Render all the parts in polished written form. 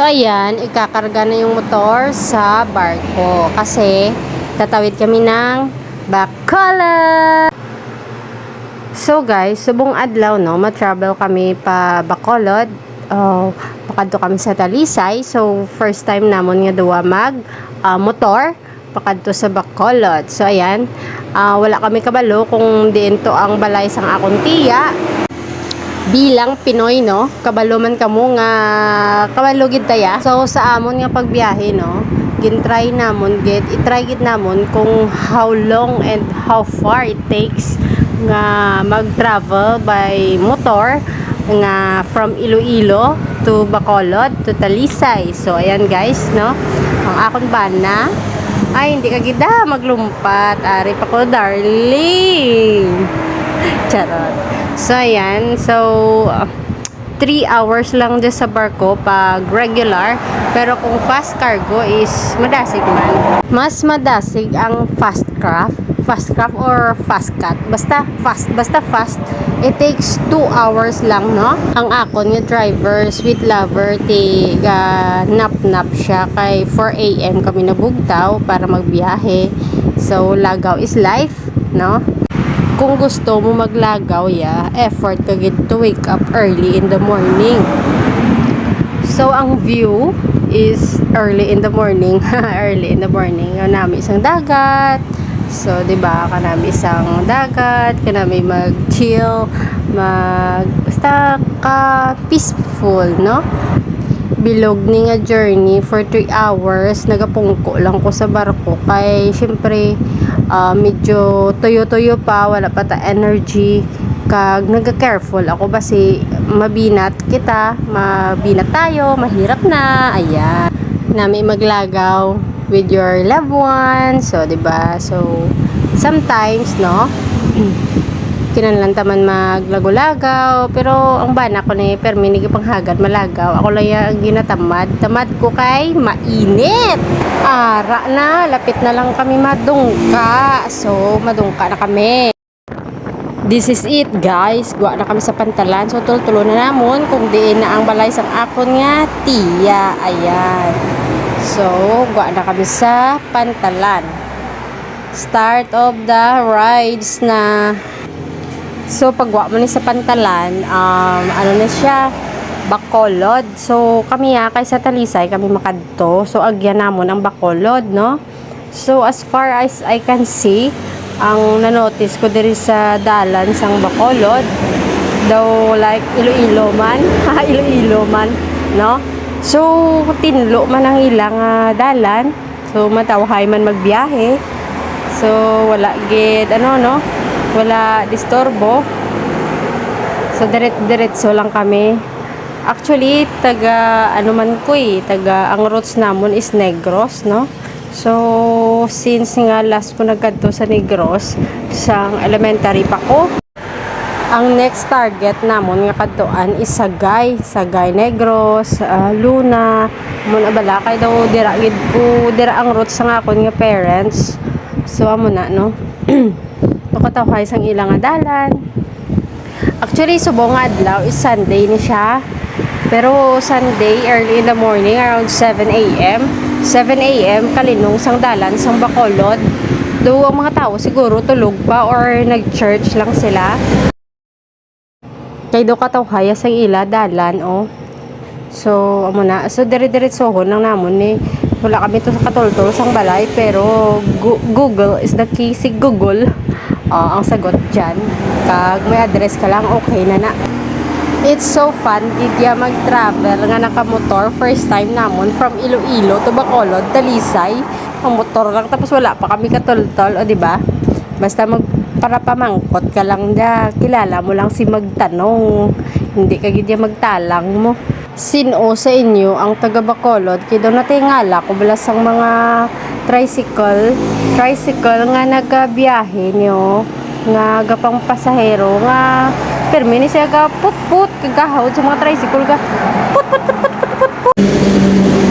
ayan, ikakarga na yung motor sa barko kasi tatawid kami ng Bacolod. So guys, subong adlaw no, ma-travel kami pa Bacolod. Pakadto kami sa Talisay. So first time namon nga duwa mag motor pakadto sa Bacolod. So ayan, wala kami kabalo kung diin to ang balay sang akong tiya. Bilang Pinoy no, kabalo man kamo nga kabalo gid taya. So sa amon nga pagbiyahe no, gintry namon itry gid namon kung how long and how far it takes nga mag-travel by motor nga from Iloilo to Bacolod to Talisay. So ayan guys no, ang akon bana ay hindi ka gida maglumpat, ari pa ko darling. Charot. So ayan, so 3 hours lang dyan sa barko pag regular, pero kung fast cargo is madasig man. Mas madasig ang fast craft or fast cut, basta fast, it takes 2 hours lang no. Ang akon nga driver sweet lover nap siya kay 4 AM kami nabugtaw para magbiyahe. So lagaw is life no. Kung gusto mo maglagaw effort ka gid to wake up early in the morning. So ang view is early in the morning. Early in the morning kanami isang dagat. So 'di ba kanami isang dagat, kanami mag-chill, basta ka peaceful no. Bilog ni nga journey for 3 hours, nagapungko lang ko sa barko kay syempre medyo tuyo pa, wala pa ta energy, kag naga-careful ako basi mabinat tayo, mahirap na. Ayan, nami maglagaw with your loved ones. So 'di ba, so sometimes no kinahanglan taman maglago-lagaw, pero ang bana ko ni permi ni panghagad malagaw. Ako lang yung ginatamad ko kay mainit. Ara na, lapit na lang kami madungka. So madungka na kami. This is it guys, guwa na kami sa pantalan. So tulo na namon kung diin na ang balay sang akon nga tiya. Ayan, so guwa na kami sa pantalan. Start of the rides na. So pagwa mo ni sa pantalan, ano na siya, Bacolod. So kami kay sa Talisay kami makadto. So agyan namon ang Bacolod no. So as far as I can see, ang nanotice ko diri sa dalan sang Bacolod daw like Iloilo man. Iloilo man no. So tinlo man ang ilang dalan. So matawhay man magbiyahe. So wala gid no, wala disturbo. So diretso lang kami. Actually taga ang routes namon is Negros no. So since nga last ko nagkadto sa Negros sang elementary pa ko, ang next target namon nga kadtoan is Sagay Negros, Luna mon abala kay daw dira ang routes sa akon nga parents. So amo na no. Nakatawhay sang ilang dalan. Actually subong adlaw is Sunday ni siya, pero Sunday early in the morning around 7 AM kalinong sang dalan sang Bacolod. Do ang mga tao siguro tulog pa or nag-church lang sila. Kay do katawhay sang ila dalan So amo na, so dire-diretsohon lang namon ni. Wala kami to sa katultol sang balay, pero Google is the key. Si Google ang sagot dyan. Kag may address ka lang, okay na. It's so fun gidya mag-travel nga nakamotor. First time namon from Iloilo to Bacolod, Talisay. Ang motor lang tapos wala pa kami katultol, o diba? Basta para pamangkot ka lang dya, kilala mo lang si magtanong, hindi ka gidya magtalang mo. Sino sa inyo ang taga Bacolod kay daw natingala ko balas ang mga tricycle nga nagabiyahe nyo nga gapang pasahero nga permi ni siya ga put kagahawd sa mga tricycle ga put.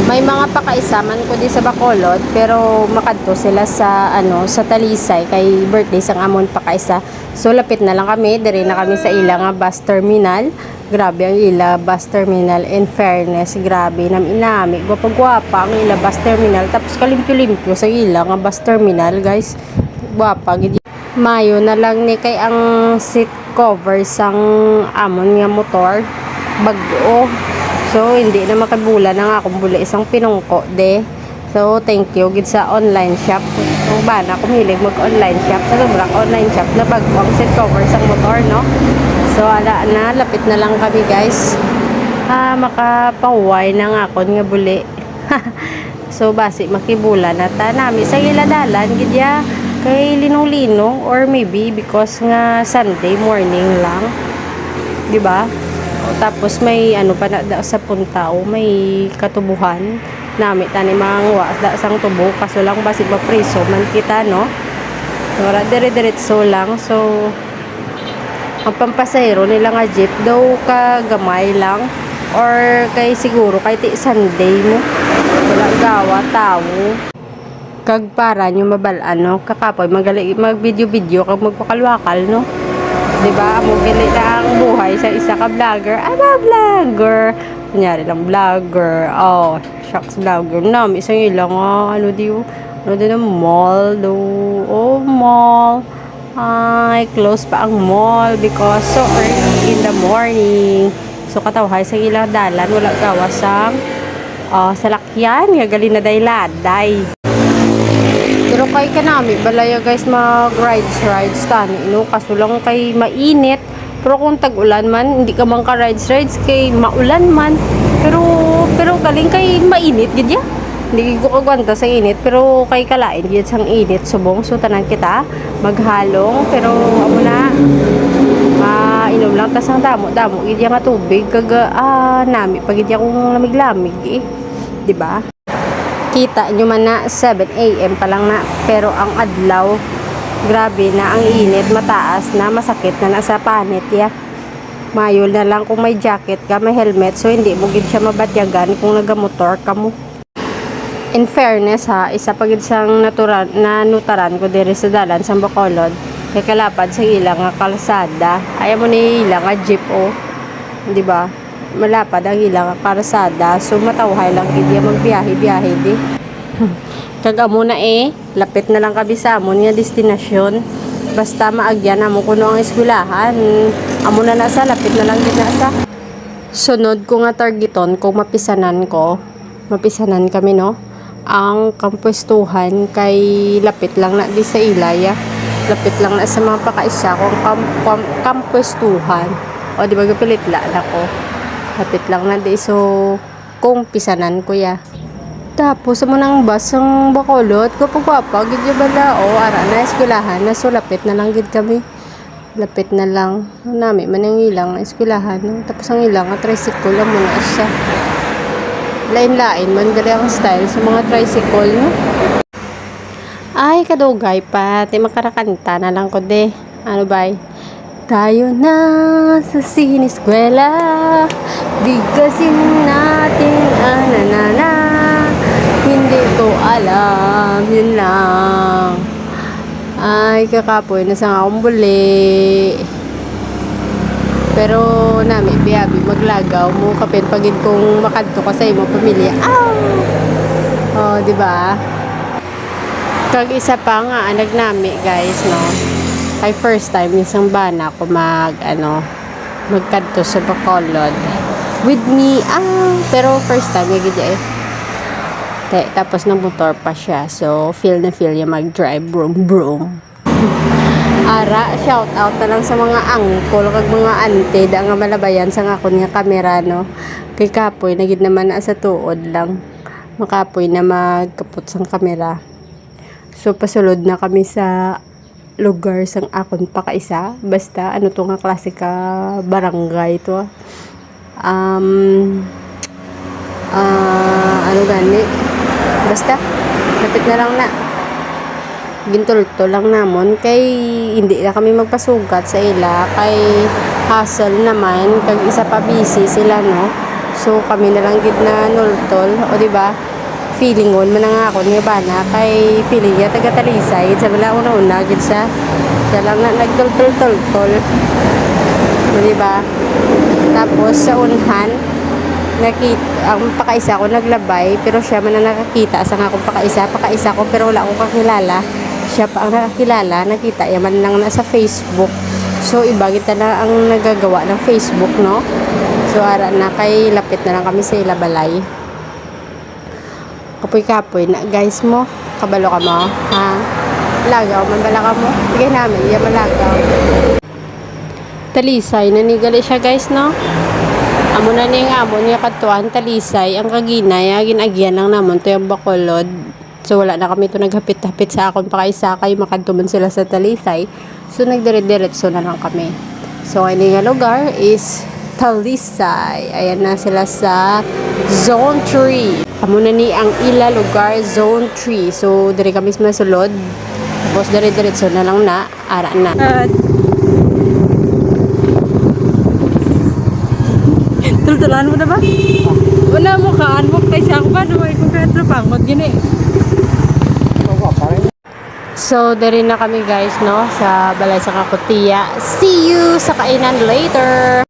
May mga pakaisaman ko di sa Bacolod, pero makadto sila sa sa Talisay kay birthday sang amon pakaisa. So lapit na lang kami, diri na kami sa ila nga bus terminal. Grabe ang ila bus terminal, in fairness, grabe nam inami. Gwapa-gwapa ang ila bus terminal, tapos kalimpyo-limpyo sa ila nga bus terminal, guys. Gwapa gid. Mayo na lang ni kay ang seat cover sang amon nga motor bag-o. So, hindi na makabula na nga akong bula isang pinungko, de. So, thank you gid sa online shop. Kung ba na, kumilig mag-online shop. Sa sobrang online shop na bagong seat cover sa motor, no? So, ala na, lapit na lang kami, guys. Makapahuway na nga ako nga buli. So, basi, makibula na ta nami sa iladalan, gidya, kay linong-linong, or maybe because nga Sunday morning lang. Diba? Tapos may pa na da sa puntao, may katubuhan nami tani mangwa da sang tubo, kaso lang basi mapriso man kita, no? Ora dire-diretso lang. So ang pampasahero nila nga jeep daw kagamay lang, or kay siguro kay ti Sunday mo wala gawa tao kag para nyo mabalaan, no? Kakapoy magali mag video kag magpakalwakal, no? Diba? Amo gili na ang buhay sa isa ka vlogger. Vlogger. Kunyari lang vlogger. Oh, shucks vlogger. Isang ilang ang mall do. Oh, mall. Ay, close pa ang mall because so early in the morning. So katawhay sa ilang dalan wala gawas sang salakyan nga gali na dayladay. Pero kay kanami balaya guys mag rides tani, no? Kaso lang kay mainit. Pero kung tag-ulan man hindi ka man ka rides kay maulan man. Pero galing kay mainit gid ya. Hindi ko kagwanta sa init, pero kay kalain gid sang init subong. So tanan kita maghalong, pero amo na inom lang ta sang damo gid ya nga tubig kag nami pag gid ya kung lamig-lamig di ba? Kita nyo man na 7 AM pa lang na, pero ang adlaw grabe na ang init, mataas na, masakit na sa panit ya. Mayo na lang kung may jacket ka, may helmet, so hindi mo gid siya mabatyagan kung nagamotor ka mo. In fairness ha, isa pa gid sang nutaran ko diri sa dalan sa Bacolod kay kalapad sa ilang nga kalsada. Ayaw mo ni ilang nga jeep di ba? Malapad ang ilang karasada, so matawhay lang gid ya magbiyahe di. Kag amo na lapit na lang kami sa amon nga destinasyon. Basta maagyan amo kuno ang eskwelahan. Amo na nasa lapit na lang gid nasa. Sunod ko nga targeton kung mapisanan kami, no? Ang kampuestuhan kay lapit lang na di sa Ilaya. Lapit lang na sa mga pakaisa kung kampuestuhan. O di ba gapilit la ako. Lapit lang na di, so kung pisanan ko ya. Tapos mo nang bus ang Bacolod kapag gid ya bala ara na eskwelahan na, so lapit na lang gid kami. Lapit na lang nami man ang ilang eskwelahan, no? Tapos ang ilang tricycle mo na siya. Lain-lain man gali ang style sa mga tricycle, no? Ay kadugay pa, ti makarakanta na lang ko de. Ano ba? Tayo na sa siniskwela, bigkasin natin ananana. Hindi ko alam, yun lang. Ay, kakapoy na sa akong buli. Pero nami, biyabi, maglagaw mo, kapit pagid kung makadto ka sa imo pamilya. Oh, diba? Kag isa pa nga, anag nami, guys, no? Ay first time isang bana ko magkadto sa Bacolod with me pero first time gid tapos ng motor pa siya, so feel niya mag-drive broom. Ara, shout out na lang sa mga angkol kag mga ante da nga malabayan sa akon nga kamera, no? Kay kapoy na gid naman na sa tuod lang makapoy na magkapot sang kamera. So pasulod na kami sa lugar sang akon pakaisa, basta to nga klase ka barangay to. Gani basta lapit na lang na gintulto lang namon kay hindi na kami magpasugat sa ila kay hassle naman kag isa pa busy sila, no? So kami na lang gid na nultol, o di ba? Feeling on man nga ako niya bana kay feeling niya taga Talisay sa bala una gid sa lang na nagtultol-tol. O di ba? Tapos sa unhan ang pakaisa ko naglabay pero siya man ang nakakita sa akong pakaisa ko pero wala akong kakilala, siya pa ang nakakilala, nakita yaman lang na sa Facebook. So iba kita na ang nagagawa ng Facebook, no? So ara na kay lapit na lang kami sa Ilabalay. Kapoy-kapoy na guys mo, kabalo ka mo, ha? Lagaw man bala ka mo, bigay namin iya malagaw. Talisay nanigali siya guys, no? Amo na ni nga amo niya katuan Talisay ang kaginay ginagyan lang namon to yung Bacolod. So wala na kami to naghapit-hapit sa akon pakaisakay makadto man sila sa Talisay. So nagdire-diretso na lang kami. So ini nga lugar is Talisay. Ayan na sila sa Zone 3. Amo na ni ang ila lugar Zone 3. So dire kami masulod. Tapos dire-diretso na lang na ara na. Tultulan mo na ba? Wala mo kaan mo kaysa ako ba? Naway kong katrapangot gini. So, dari na kami guys, no? Sa Balay sa Kakutiya. See you sa kainan later!